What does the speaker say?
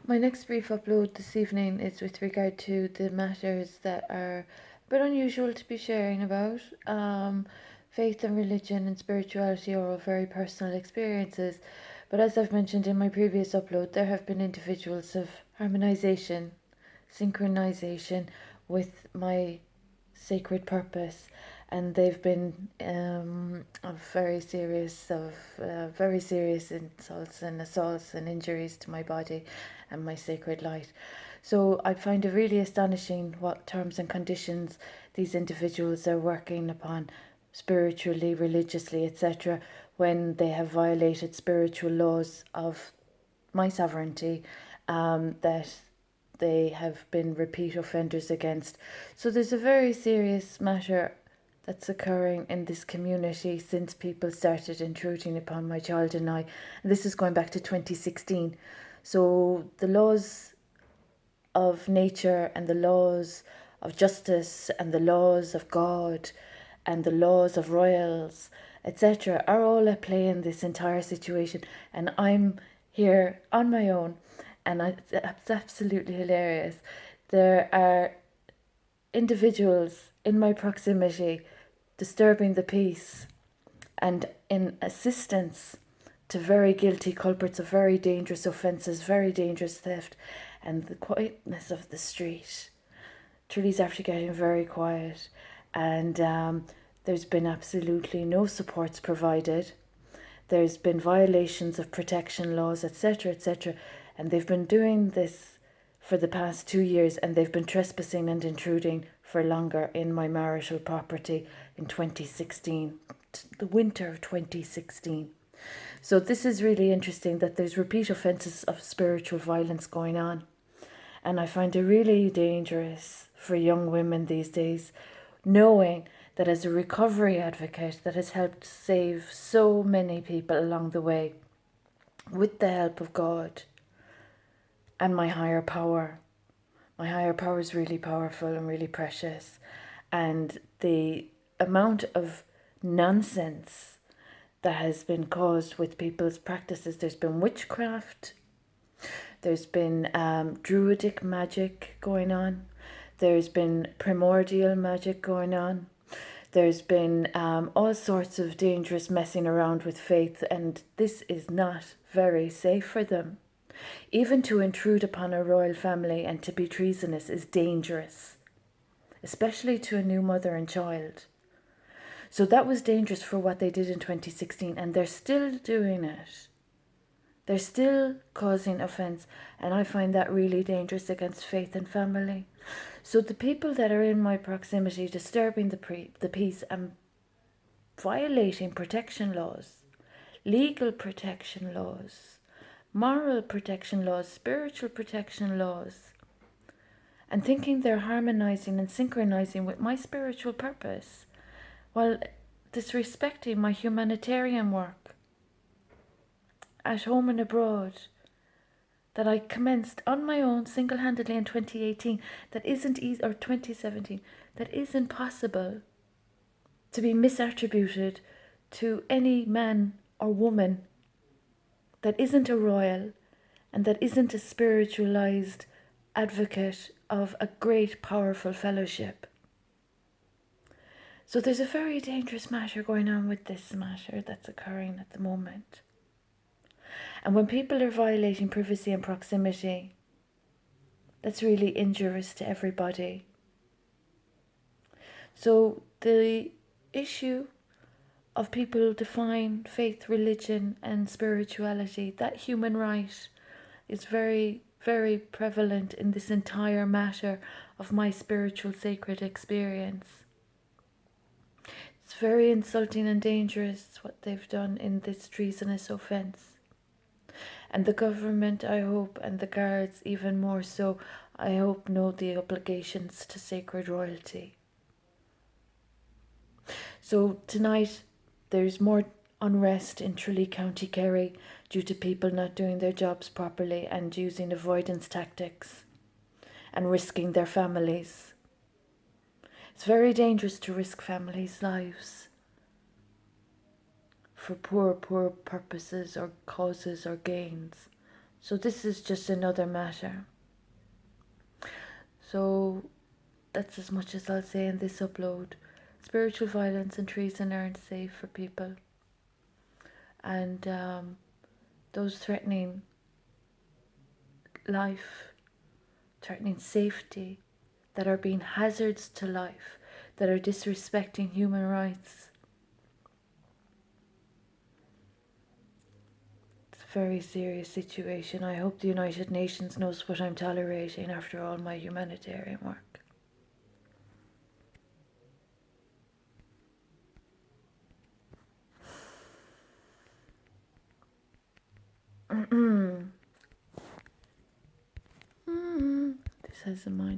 My next brief upload this evening is with regard to the matters that are a bit unusual to be sharing about. Faith and religion and spirituality are all very personal experiences, but as I've mentioned in my previous upload, there have been individuals of harmonization, synchronization with my sacred purpose, and they've been very serious insults and assaults and injuries to my body and my sacred light. So I find it really astonishing what terms and conditions these individuals are working upon spiritually, religiously, etc., when they have violated spiritual laws of my sovereignty, that they have been repeat offenders against. So there's a very serious matter that's occurring in this community since people started intruding upon my child and I. And this is going back to 2016. So the laws of nature and the laws of justice and the laws of God and the laws of royals, etc., are all at play in this entire situation. And I'm here on my own, and it's absolutely hilarious. There are individuals in my proximity disturbing the peace and in assistance to very guilty culprits of very dangerous offences, very dangerous theft, and the quietness of the street. Tralee's after getting very quiet, and there's been absolutely no supports provided. There's been violations of protection laws, etc., etc., and they've been doing this for the past 2 years, and they've been trespassing and intruding for longer in my marital property in 2016, the winter of 2016. So this is really interesting that there's repeat offences of spiritual violence going on. And I find it really dangerous for young women these days, knowing that as a recovery advocate that has helped save so many people along the way, with the help of God and my higher power. My higher power is really powerful and really precious. And the amount of nonsense that has been caused with people's practices, there's been witchcraft, there's been druidic magic going on, there's been primordial magic going on, there's been all sorts of dangerous messing around with faith, and this is not very safe for them. Even to intrude upon a royal family and to be treasonous is dangerous, especially to a new mother and child. So that was dangerous for what they did in 2016, and they're still doing it. They're still causing offence, and I find that really dangerous against faith and family. So the people that are in my proximity disturbing the peace and violating protection laws, legal protection laws, moral protection laws, spiritual protection laws, and thinking they're harmonizing and synchronizing with my spiritual purpose, while disrespecting my humanitarian work at home and abroad that I commenced on my own single-handedly in 2018, that isn't easy, or 2017, that isn't possible to be misattributed to any man or woman that isn't a royal and that isn't a spiritualized advocate of a great powerful fellowship. So there's a very dangerous matter going on with this matter that's occurring at the moment. And when people are violating privacy and proximity, that's really injurious to everybody. So the issue of people define faith, religion and spirituality, that human right, is very, very prevalent in this entire matter of my spiritual sacred experience. It's very insulting and dangerous what they've done in this treasonous offence. And the government, I hope, and the guards even more so, I hope, know the obligations to sacred royalty. So tonight there's more unrest in Tralee, County Kerry, due to people not doing their jobs properly and using avoidance tactics and risking their families. It's very dangerous to risk families' lives for poor purposes or causes or gains. So this is just another matter. So that's as much as I'll say in this upload. Spiritual violence and treason aren't safe for people. And those threatening life, threatening safety, that are being hazards to life, that are disrespecting human rights. It's a very serious situation. I hope the United Nations knows what I'm tolerating after all my humanitarian work. This has a mind.